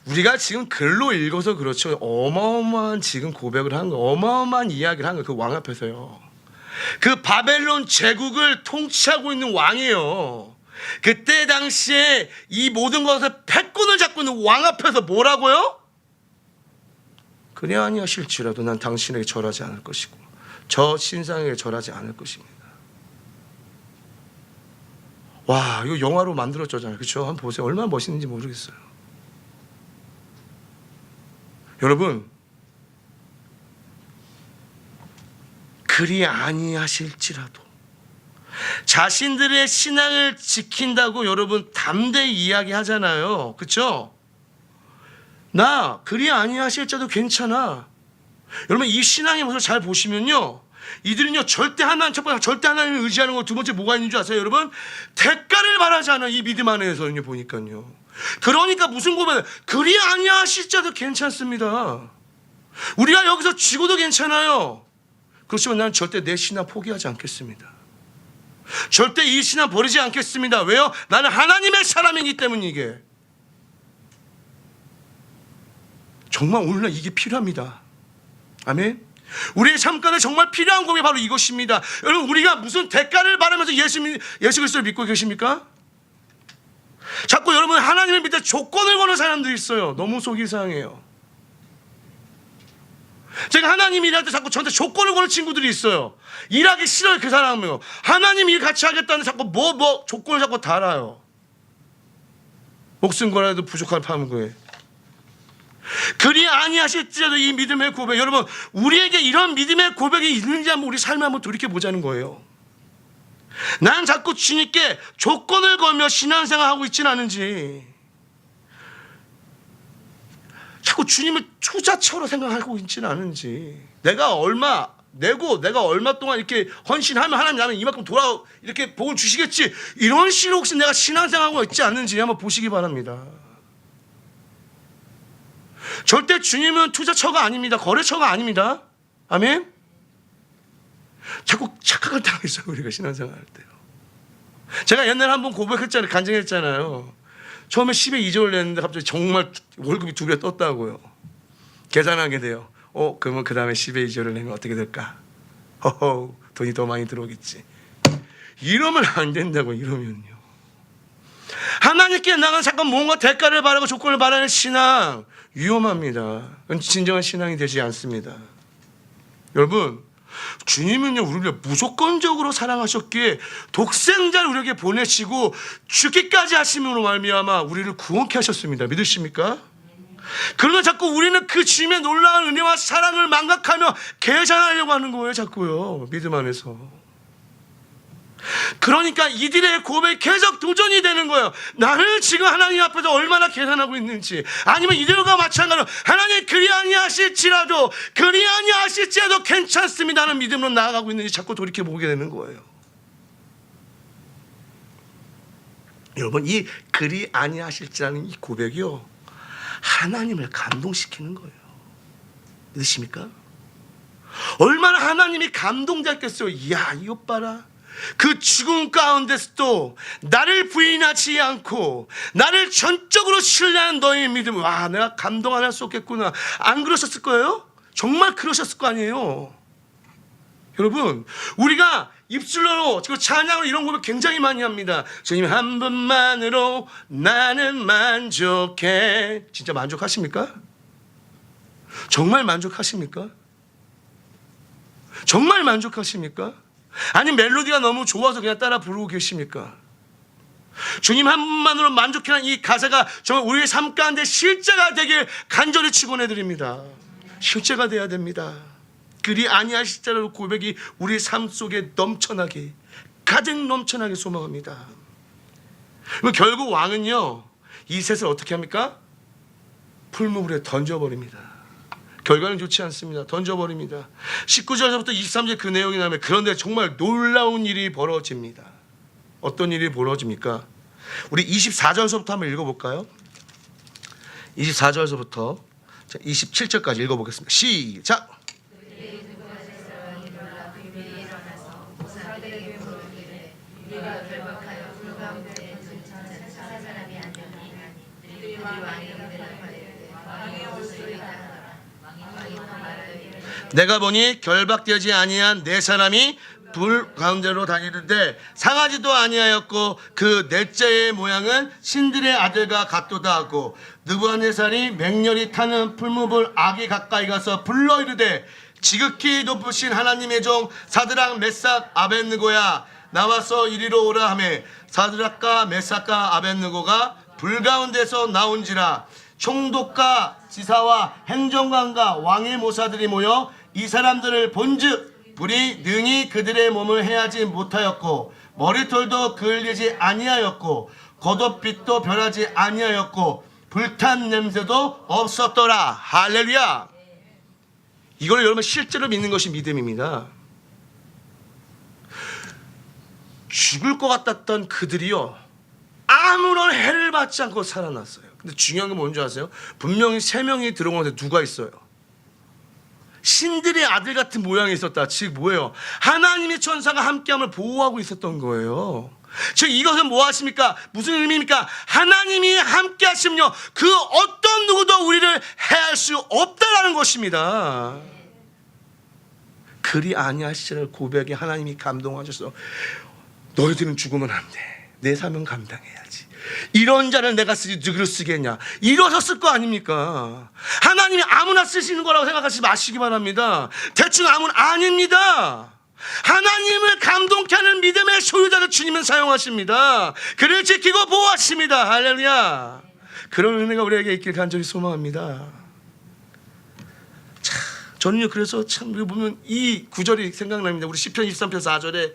우리가 지금 글로 읽어서 그렇죠. 어마어마한 지금 고백을 한 거, 어마어마한 이야기를 한 거, 그 왕 앞에서요. 그 바벨론 제국을 통치하고 있는 왕이에요. 그때 당시에 이 모든 것을 패권을 잡고 있는 왕 앞에서 뭐라고요? 그래 아니하실지라도 난 당신에게 절하지 않을 것이고 저 신상에게 절하지 않을 것입니다. 와, 이거 영화로 만들어졌잖아요. 그렇죠? 한번 보세요. 얼마나 멋있는지 모르겠어요. 여러분, 그리 아니하실지라도 자신들의 신앙을 지킨다고 여러분 담대히 이야기하잖아요. 그렇죠? 나 그리 아니하실지라도 괜찮아. 여러분 이 신앙의 모습을 잘 보시면요, 이들은요 절대 하나님을 의지하는 거. 두 번째 뭐가 있는 줄 아세요? 여러분 대가를 바라지 않아. 이 믿음 안에서는요 보니까요. 그러니까 무슨 고백? 그리 아니하실지라도 괜찮습니다. 우리가 여기서 죽어도 괜찮아요. 그렇지만 나는 절대 내 신앙 포기하지 않겠습니다. 절대 이 신앙 버리지 않겠습니다. 왜요? 나는 하나님의 사람이기 때문에. 이게 정말 오늘날 이게 필요합니다. 아멘. 우리의 삶가운데 정말 필요한 고백이 바로 이것입니다. 여러분 우리가 무슨 대가를 바라면서 예수 그리스도를 믿고 계십니까? 자꾸 여러분 하나님을 믿을 조건을 거는 사람들이 있어요. 너무 속이 상해요. 제가 하나님 일할 때 자꾸 저한테 조건을 거는 친구들이 있어요. 일하기 싫어요. 그 사람은요. 하나님 일 같이 하겠다는 자꾸 조건을 자꾸 달아요. 목숨 걸어도 부족할 판국에. 그리 아니하실지라도 이 믿음의 고백. 여러분 우리에게 이런 믿음의 고백이 있는지 한번 우리 삶을 한번 돌이켜보자는 거예요. 난 자꾸 주님께 조건을 걸며 신앙생활하고 있지는 않은지, 자꾸 주님을 투자처로 생각하고 있지는 않은지, 내가 얼마 내고 내가 얼마 동안 이렇게 헌신하면 하나님 나는 이만큼 이렇게 복을 주시겠지, 이런 식으로 혹시 내가 신앙생활하고 있지 않는지 한번 보시기 바랍니다. 절대 주님은 투자처가 아닙니다. 거래처가 아닙니다. 아멘. 자꾸 착각을 당했어요. 우리가 신앙생활 할 때요. 제가 옛날에 한번 고백했잖아요. 간증했잖아요. 처음에 10에 2조를 냈는데 갑자기 정말 월급이 2배 떴다고요. 계산하게 돼요. 그러면 그 다음에 10에 2조를 내면 어떻게 될까? 돈이 더 많이 들어오겠지. 이러면 안 된다고. 이러면요. 하나님께 나가는 잠깐 뭔가 대가를 바라고 조건을 바라는 신앙 위험합니다. 그건 진정한 신앙이 되지 않습니다. 여러분 주님은요 우리를 무조건적으로 사랑하셨기에 독생자를 우리에게 보내시고 죽기까지 하심으로 말미암아 우리를 구원케 하셨습니다. 믿으십니까? 그러나 자꾸 우리는 그 주님의 놀라운 은혜와 사랑을 망각하며 계산하려고 하는 거예요. 자꾸요. 믿음 안에서. 그러니까 이들의 고백이 계속 도전이 되는 거예요. 나를 지금 하나님 앞에서 얼마나 계산하고 있는지, 아니면 이들과 마찬가지로 하나님 그리 아니하실지라도 괜찮습니다 하는 믿음으로 나아가고 있는지 자꾸 돌이켜보게 되는 거예요. 여러분 이 그리 아니하실지라는 이 고백이요 하나님을 감동시키는 거예요. 믿으십니까? 얼마나 하나님이 감동받겠어요. 이야 이것 봐라, 그 죽음 가운데서도 나를 부인하지 않고 나를 전적으로 신뢰하는 너의 믿음. 와, 내가 감동 안 할 수 없겠구나. 안 그러셨을 거예요? 정말 그러셨을 거 아니에요. 여러분 우리가 입술로 찬양으로 이런 고백 굉장히 많이 합니다. 주님 한 분만으로 나는 만족해. 진짜 만족하십니까? 정말 만족하십니까? 정말 만족하십니까? 아니 멜로디가 너무 좋아서 그냥 따라 부르고 계십니까? 주님 한 분만으로 만족해라는 이 가사가 정말 우리의 삶 가운데 실제가 되길 간절히 축원해드립니다. 실제가 돼야 됩니다. 그리 아니하실지라도 고백이 우리 삶 속에 넘쳐나게, 가득 넘쳐나게 소망합니다. 결국 왕은요 이 셋을 어떻게 합니까? 풀무불에 던져버립니다. 결과는 좋지 않습니다. 던져버립니다. 19절부터 23절 그 내용이 나오면, 그런데 정말 놀라운 일이 벌어집니다. 어떤 일이 벌어집니까? 우리 24절서부터 한번 읽어볼까요? 24절서부터 27절까지 읽어보겠습니다. 시작! 내가 보니 결박되지 아니한 네 사람이 불 가운데로 다니는데 상하지도 아니하였고 그 넷째의 모양은 신들의 아들과 같도다 하고, 느부갓네살이 맹렬히 타는 풀무불 악이 가까이 가서 불러 이르되, 지극히 높으신 하나님의 종 사드락 메삭 아벳느고야 나와서 이리로 오라 하매, 사드락과 메삭과 아벳느고가 불 가운데서 나온지라. 총독과 지사와 행정관과 왕의 모사들이 모여 이 사람들을 본즉 불이 능히 그들의 몸을 해하지 못하였고 머리털도 그을리지 아니하였고 겉옷빛도 변하지 아니하였고 불탄 냄새도 없었더라. 할렐루야. 이걸 여러분 실제로 믿는 것이 믿음입니다. 죽을 것 같았던 그들이요, 아무런 해를 받지 않고 살아났어요. 근데 중요한 게 뭔지 아세요? 분명히 3명이 들어오는데 누가 있어요? 신들의 아들 같은 모양이 있었다. 즉 뭐예요? 하나님의 천사가 함께함을 보호하고 있었던 거예요. 즉 이것은 뭐 하십니까? 무슨 의미입니까? 하나님이 함께 하시면요, 그 어떤 누구도 우리를 해할 수 없다라는 것입니다. 그리 아니하시를 고백에 하나님이 감동하셔서 너희들은 죽으면 안 돼. 내 사명 감당해야지. 이런 자를 내가 쓰지 누구를 쓰겠냐, 이러셨을 거 아닙니까? 하나님이 아무나 쓰시는 거라고 생각하지 마시기 바랍니다. 대충 아닙니다. 하나님을 감동케 하는 믿음의 소유자를 주님은 사용하십니다. 그를 지키고 보호하십니다. 할렐루야. 그런 은혜가 우리에게 있길 간절히 소망합니다. 자, 저는요 그래서 참 보면 이 구절이 생각납니다. 우리 시편 23편 4절에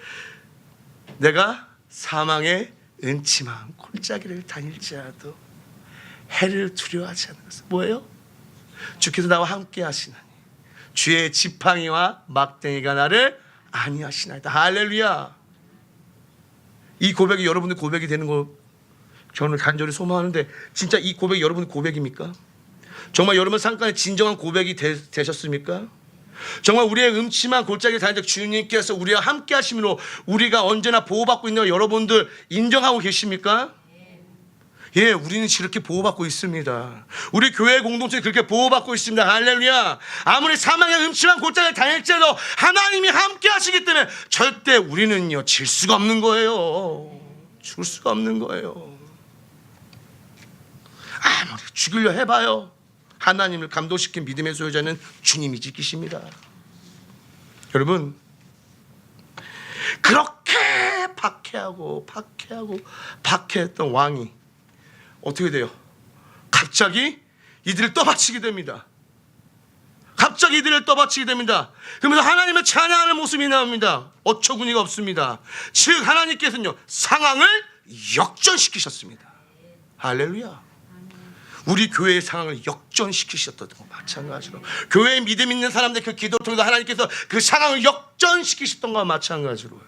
내가 사망의 은침한 골짜기를 다닐지라도 해를 두려워하지 않는 것은 뭐예요? 주께서 나와 함께 하시나니 주의 지팡이와 막대기가 나를 아니하시나이다. 할렐루야. 이 고백이 여러분들 고백이 되는 거 저는 간절히 소망하는데, 진짜 이 고백이 여러분들 고백입니까? 정말 여러분 삶가에 진정한 고백이 되셨습니까? 정말 우리의 음침한 골짜기를 다닐 때 주님께서 우리와 함께 하심으로 우리가 언제나 보호받고 있는 걸 여러분들 인정하고 계십니까? 예, 우리는 이렇게 보호받고 있습니다. 우리 교회 공동체는 그렇게 보호받고 있습니다. 할렐루야. 아무리 사망의 음침한 골짜기를 다닐지라도 하나님이 함께 하시기 때문에 절대 우리는요 질 수가 없는 거예요. 죽을 수가 없는 거예요. 아무리 죽이려 해봐요, 하나님을 감동시킨 믿음의 소유자는 주님이 지키십니다. 여러분, 그렇게 박해했던 왕이 어떻게 돼요? 갑자기 이들을 떠받치게 됩니다. 그러면서 하나님을 찬양하는 모습이 나옵니다. 어처구니가 없습니다. 즉 하나님께서는요 상황을 역전시키셨습니다. 할렐루야. 우리 교회의 상황을 역전시키셨던 것 마찬가지로 교회에 믿음 있는 사람들 그 기도를 통해서 하나님께서 그 상황을 역전시키셨던 것과 마찬가지로요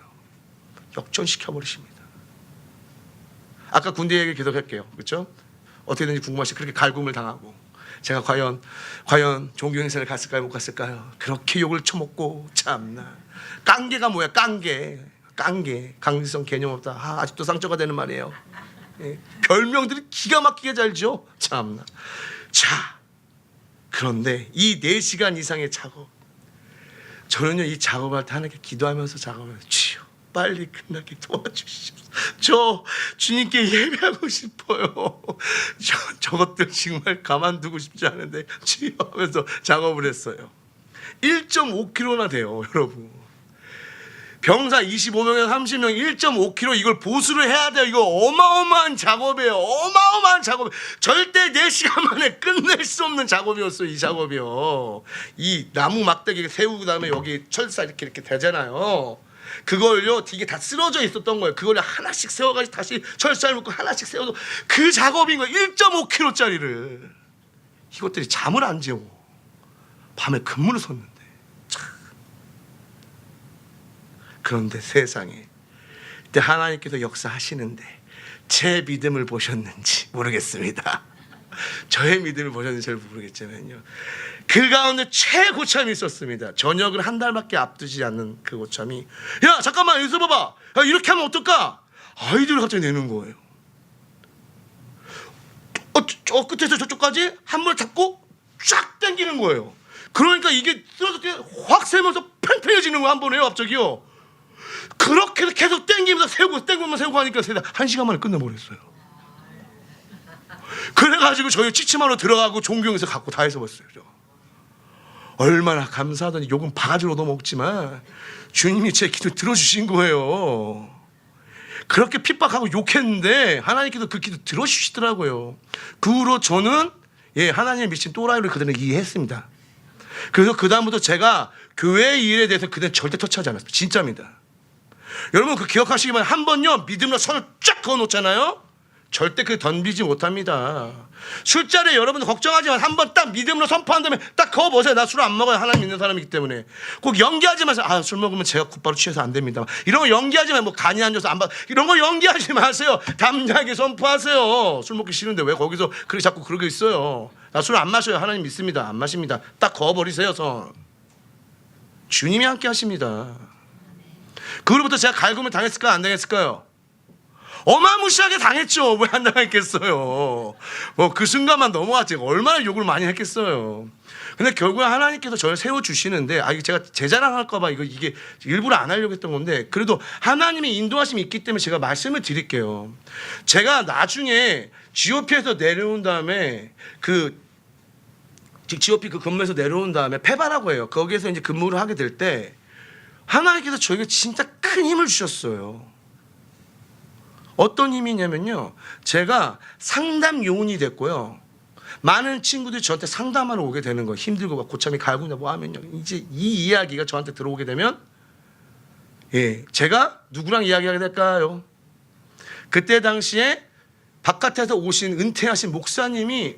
역전시켜버리십니다. 아까 군대 얘기 계속 할게요. 그렇죠? 어떻게 되는지 궁금하시 그렇게 갈굼을 당하고 제가 과연 종교 행사를 갔을까요 못 갔을까요? 그렇게 욕을 쳐먹고 참나. 깡개가 뭐야? 깡개 강성 개념 없다. 아직도 상처가 되는 말이에요. 예, 별명들이 기가 막히게 잘 지어. 참나. 자, 그런데 이 4시간 이상의 작업, 저는요 이 작업할 때 하나님께 기도하면서 작업을 주여 빨리 끝나게 도와주십시오. 저 주님께 예배하고 싶어요. 저것들 정말 가만두고 싶지 않은데 주여 하면서 작업을 했어요. 1.5kg나 돼요 여러분. 병사 25명에서 30명 1.5kg 이걸 보수를 해야 돼요. 이거 어마어마한 작업이에요. 어마어마한 작업. 절대 4시간 만에 끝낼 수 없는 작업이었어요. 이 작업이요. 이 나무 막대기 세우고 그다음에 여기 철사 이렇게 되잖아요. 그걸요 이게 다 쓰러져 있었던 거예요. 그걸 하나씩 세워가지고 다시 철사를 묶고 하나씩 세워도 그 작업인 거예요. 1.5kg짜리를. 이것들이 잠을 안 재고 밤에 근무를 섰는데 참. 그런데 세상에 그때 하나님께서 역사하시는데 제 믿음을 보셨는지 모르겠습니다. 저의 믿음을 보셨는지 잘 모르겠지만요, 그 가운데 최고참이 있었습니다. 전역을 한 달밖에 앞두지 않는 그 고참이 야 잠깐만 여기서 봐봐, 야, 이렇게 하면 어떨까? 아이디어를 갑자기 내는 거예요. 저 끝에서 저쪽까지 한 번 잡고 쫙 당기는 거예요. 그러니까 이게 쓰러질 때 확 세면서 팽팽해지는 거 한 번에요 갑자기요. 그렇게 계속 당기면서 세우고 하니까 1시간 만에 끝내버렸어요. 그래가지고 저희 취침하러 들어가고 종교에서 갖고 다 해서 봤어요. 얼마나 감사하더니 욕은 바가지로 얻어먹지만 주님이 제 기도 들어주신 거예요. 그렇게 핍박하고 욕했는데 하나님께서 그 기도 들어주시더라고요. 그 후로 저는 하나님의 미친 또라이를 그대로 이해했습니다. 그래서 그 다음부터 제가 교회 일에 대해서 그때는 절대 터치하지 않았어요. 진짜입니다. 여러분 그 기억하시기 바랍니다. 한 번요 믿음으로 손을 쫙 그어놓잖아요. 절대 그 던지지 못합니다. 술자리에 여러분들 걱정하지만 한 번 딱 믿음으로 선포한 다음에 딱 그어보세요. 나 술 안 먹어요. 하나님 믿는 사람이기 때문에. 꼭 연기하지 마세요. 아, 술 먹으면 제가 곧바로 취해서 안 됩니다. 이런 거 연기하지 마세요. 뭐 간이 안 좋아서 안 받. 이런 거 연기하지 마세요. 담대하게 선포하세요. 술 먹기 싫은데 왜 거기서 그렇게 자꾸 그러고 있어요. 나 술 안 마셔요. 하나님 믿습니다. 안 마십니다. 딱 그어버리세요. 손. 주님이 함께 하십니다. 그로부터 제가 갈굼을 당했을까요? 안 당했을까요? 어마무시하게 당했죠. 왜 안 당했겠어요? 뭐 그 순간만 넘어왔지 얼마나 욕을 많이 했겠어요. 근데 결국에 하나님께서 저를 세워주시는데, 아, 이게 제가 제 자랑할까봐 이게 일부러 안 하려고 했던 건데, 그래도 하나님의 인도하심이 있기 때문에 제가 말씀을 드릴게요. 제가 나중에 GOP에서 내려온 다음에 GOP 그 근무에서 내려온 다음에 페바라고 해요. 거기에서 이제 근무를 하게 될 때 하나님께서 저에게 진짜 큰 힘을 주셨어요. 어떤 힘이냐면요, 제가 상담 요원이 됐고요. 많은 친구들이 저한테 상담하러 오게 되는 거예요. 힘들고 막 고참이 갈구냐 뭐 하면요. 이제 이 이야기가 저한테 들어오게 되면, 예, 제가 누구랑 이야기하게 될까요? 그때 당시에 바깥에서 오신 은퇴하신 목사님이,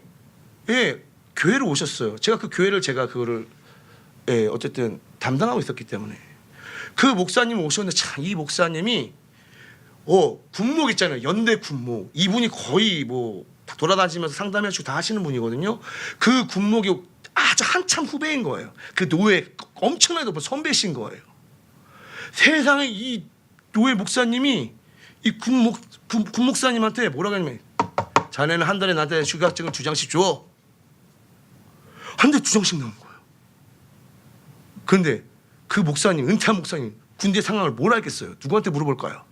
예, 교회로 오셨어요. 제가 그 교회를 그거를, 예, 어쨌든 담당하고 있었기 때문에. 그 목사님 오셨는데, 참, 이 목사님이 군목 있잖아요. 연대 군목. 이분이 거의 뭐 돌아다니면서 상담해주고 다 하시는 분이거든요. 그 군목이 아주 한참 후배인 거예요. 그 노예 엄청나게 높은 선배신 거예요. 세상에 이 노예 목사님이 이 군목사님한테 뭐라고 하냐면, 자네는 한 달에 나한테 휴가증을 2장씩 줘. 한 달에 2장씩 나온 거예요. 그런데 그 목사님, 은퇴한 목사님, 군대 상황을 뭘 알겠어요? 누구한테 물어볼까요?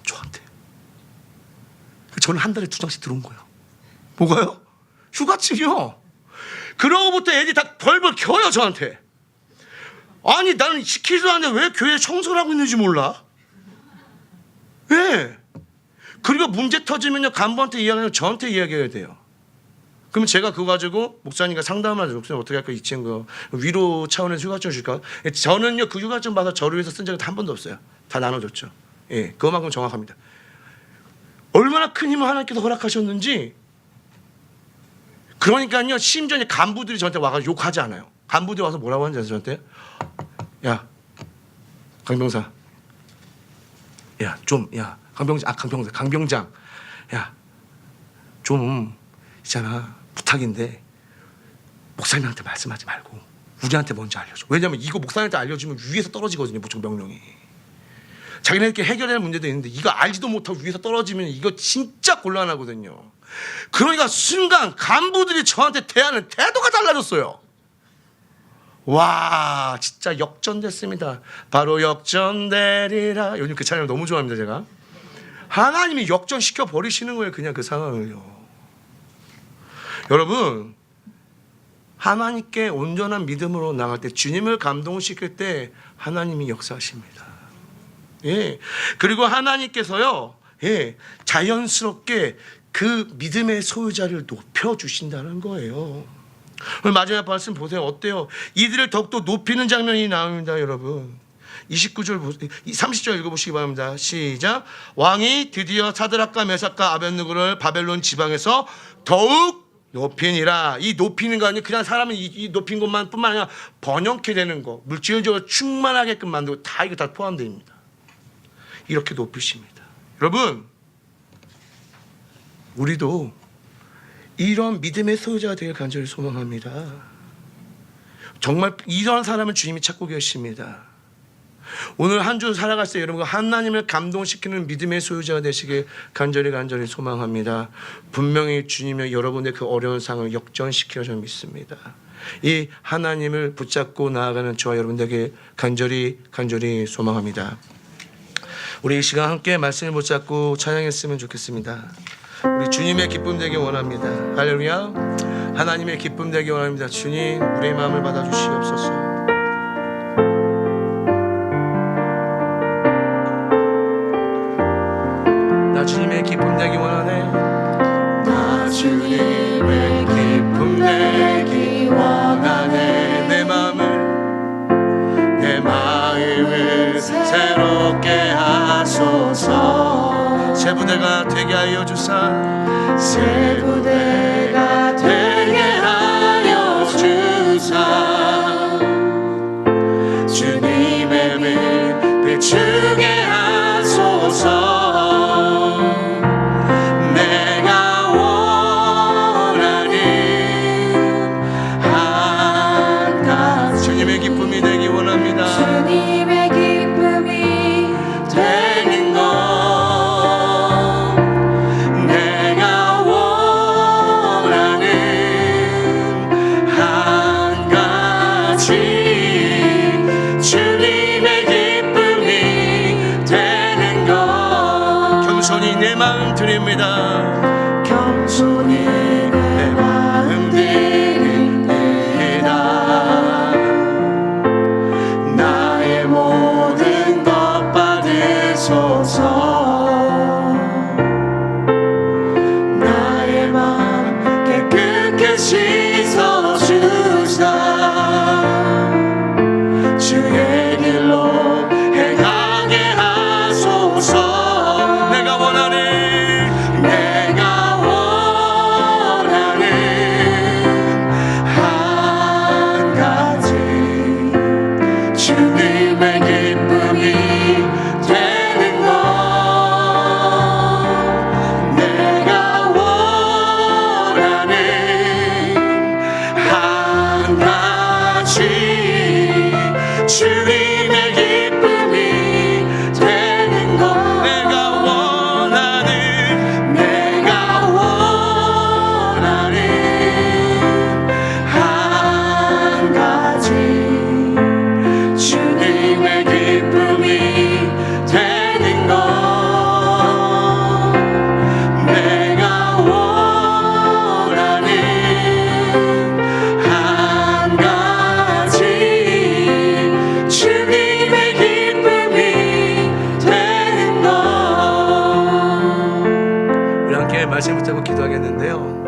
저한테. 저는 한 달에 2장씩 들어온 거예요. 뭐가요? 휴가증이요. 그러고부터 애들이 다 벌벌 켜요, 저한테. 아니, 나는 시키지도 않는데 왜 교회에 청소를 하고 있는지 몰라? 왜? 그리고 문제 터지면요, 간부한테 이야기하면 저한테 이야기해야 돼요. 그러면 제가 그거 가지고 목사님과 상담을 하죠. 목사님 어떻게 할까? 이 친구 위로 차원에서 휴가증 줄까? 저는요, 그 휴가증 받아 저를 위해서 쓴 적은 한 번도 없어요. 다 나눠줬죠. 예, 그만큼 정확합니다. 얼마나 큰 힘을 하나님께서 허락하셨는지. 그러니까요, 심지어 간부들이 저한테 와서 욕하지 않아요. 간부들이 와서 뭐라고 하는지 아세요? 저한테? 야, 강병사. 야, 좀, 야, 강병장. 야, 좀, 있잖아, 부탁인데 목사님한테 말씀하지 말고 우리한테 먼저 알려줘. 왜냐면 이거 목사님한테 알려주면 위에서 떨어지거든요, 무조건 명령이. 자기네들끼리 해결해야 할 문제도 있는데 이거 알지도 못하고 위에서 떨어지면 이거 진짜 곤란하거든요. 그러니까 순간 간부들이 저한테 대하는 태도가 달라졌어요. 와, 진짜 역전됐습니다. 바로 역전되리라. 요즘 그 찬양 너무 좋아합니다. 제가 하나님이 역전시켜 버리시는 거예요, 그냥 그 상황을요. 여러분, 하나님께 온전한 믿음으로 나갈 때, 주님을 감동시킬 때 하나님이 역사하십니다. 예. 그리고 하나님께서요, 예, 자연스럽게 그 믿음의 소유자를 높여주신다는 거예요. 오늘 마지막 말씀 보세요. 어때요? 이들을 더욱더 높이는 장면이 나옵니다, 여러분. 30절 읽어보시기 바랍니다. 시작. 왕이 드디어 사드락과 메삭과 아벳느고를 바벨론 지방에서 더욱 높이니라. 이 높이는 거 아니에요. 그냥 사람은 이 높인 것만 뿐만 아니라 번영케 되는 거, 물질적으로 충만하게끔 만들고 다 이거 다 포함됩니다. 이렇게 높이십니다. 여러분, 우리도 이런 믿음의 소유자가 되길 간절히 소망합니다. 정말 이런 사람은 주님이 찾고 계십니다. 오늘 한 주 살아갈 때 여러분과 하나님을 감동시키는 믿음의 소유자가 되시길 간절히 소망합니다. 분명히 주님이 여러분의 그 어려운 상황을 역전시켜 저 믿습니다. 이 하나님을 붙잡고 나아가는 저와 여러분들에게 간절히 소망합니다. 우리 이 시간 함께 말씀을 붙잡고 찬양했으면 좋겠습니다. 우리 주님의 기쁨 되기 원합니다. 할렐루야. 하나님의 기쁨 되기 원합니다. 주님, 우리의 마음을 받아주시옵소서. 나 주님의 기쁨 되기 원하네. 나 주님의 기쁨 되기 원하네. 새 부대가 되게 하여 주사 새 부대가 되게 하여 주사 주님의 빛 비추게 하소서 내가 원하는 한 가지 주님의 기쁨이 되기 원합니다. 주님의 기쁨이 되는 것 내가 원하는 한 가지 주님의 기쁨이 되는 것 겸손히 내 마음 드립니다. 겸손히 내 마음 드립니다 나의 모든 것 받으소서 나의 마음 깨끗게 씻어주사 주의 길로 행하게 하소서 내가 원하는 내가 원하는 한 가지 주님의 기쁨이 되는 것 내가 원하는 한 가지 주님의 기쁨이 되는 것 내가 원하는 내가 원하는 한 가지 주님의 기쁨이 되는 것 내가 원하는 한 가지 주님의 기쁨이 되는 것 우리 함께 말씀 붙잡고 기도하겠는데요.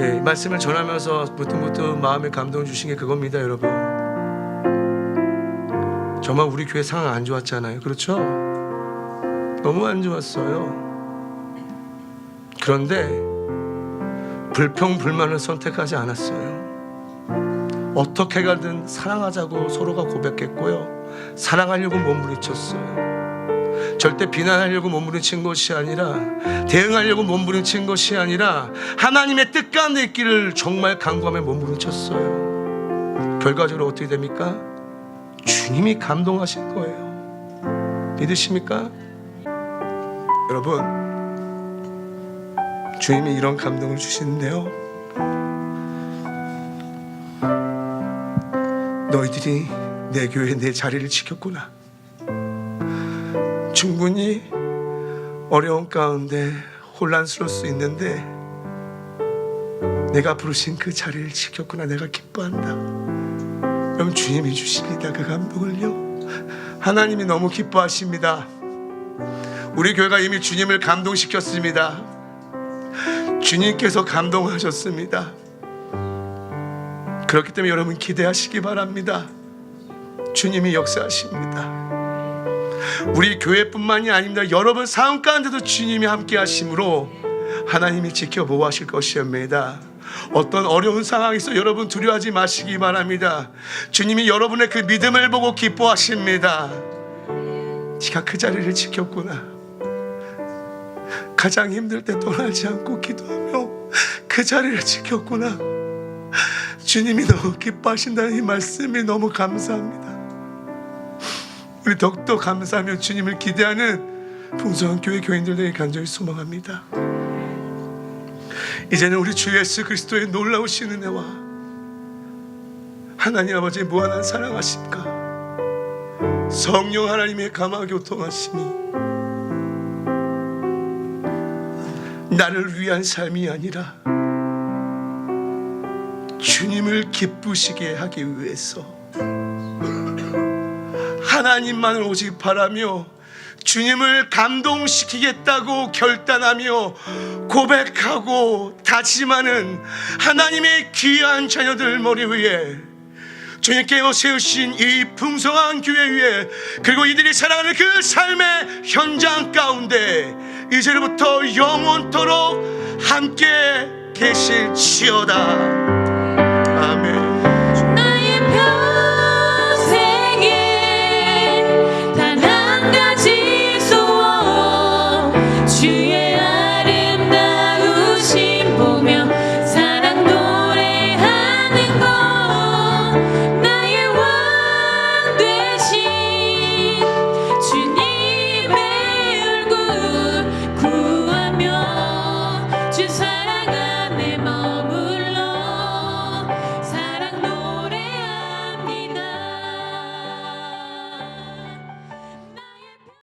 예, 이 말씀을 전하면서 부뚜부뚜 마음에 감동 주신 게 그겁니다, 여러분. 정말 우리 교회 상황 안 좋았잖아요, 그렇죠? 너무 안 좋았어요. 그런데 불평불만을 선택하지 않았어요. 어떻게 가든 사랑하자고 서로가 고백했고요, 사랑하려고 몸부림쳤어요. 절대 비난하려고 몸부림친 것이 아니라, 대응하려고 몸부림친 것이 아니라 하나님의 뜻 가운데 있기를 정말 간구하며 몸부림쳤어요. 결과적으로 어떻게 됩니까? 주님이 감동하신 거예요. 믿으십니까? 여러분, 주님이 이런 감동을 주시는데요, 너희들이 내 교회에 내 자리를 지켰구나. 충분히 어려운 가운데 혼란스러울 수 있는데 내가 부르신 그 자리를 지켰구나. 내가 기뻐한다. 여러분, 주님이 주십니다, 그 감동을요. 하나님이 너무 기뻐하십니다. 우리 교회가 이미 주님을 감동시켰습니다. 주님께서 감동하셨습니다. 그렇기 때문에 여러분 기대하시기 바랍니다. 주님이 역사하십니다. 우리 교회뿐만이 아닙니다. 여러분 삶 가운데도 주님이 함께 하심으로 하나님이 지켜보호 하실 것이옵니다. 어떤 어려운 상황에서 여러분 두려워하지 마시기 바랍니다. 주님이 여러분의 그 믿음을 보고 기뻐하십니다. 네가 그 자리를 지켰구나. 가장 힘들 때 떠나지 않고 기도하며 그 자리를 지켰구나. 주님이 너무 기뻐하신다는 이 말씀이 너무 감사합니다. 우리 더욱더 감사하며 주님을 기대하는 풍성한 교회 교인들에게 간절히 소망합니다. 이제는 우리 주 예수 그리스도의 놀라우신 은혜와 하나님 아버지의 무한한 사랑하심과 성령 하나님의 감화 교통하심이 나를 위한 삶이 아니라 주님을 기쁘시게 하기 위해서 하나님만을 오직 바라며 주님을 감동시키겠다고 결단하며 고백하고 다짐하는 하나님의 귀한 자녀들 머리 위에 주님께서 세우신 이 풍성한 교회 위에, 그리고 이들이 살아가는 그 삶의 현장 가운데 이제부터 영원토록 함께 계실지어다. 아멘. 나의 평생에 단 한 가지 소원, 주의 아름다우심 보며 사랑 노래하는 것, 나의 왕 되신 주님의 얼굴 구하며 주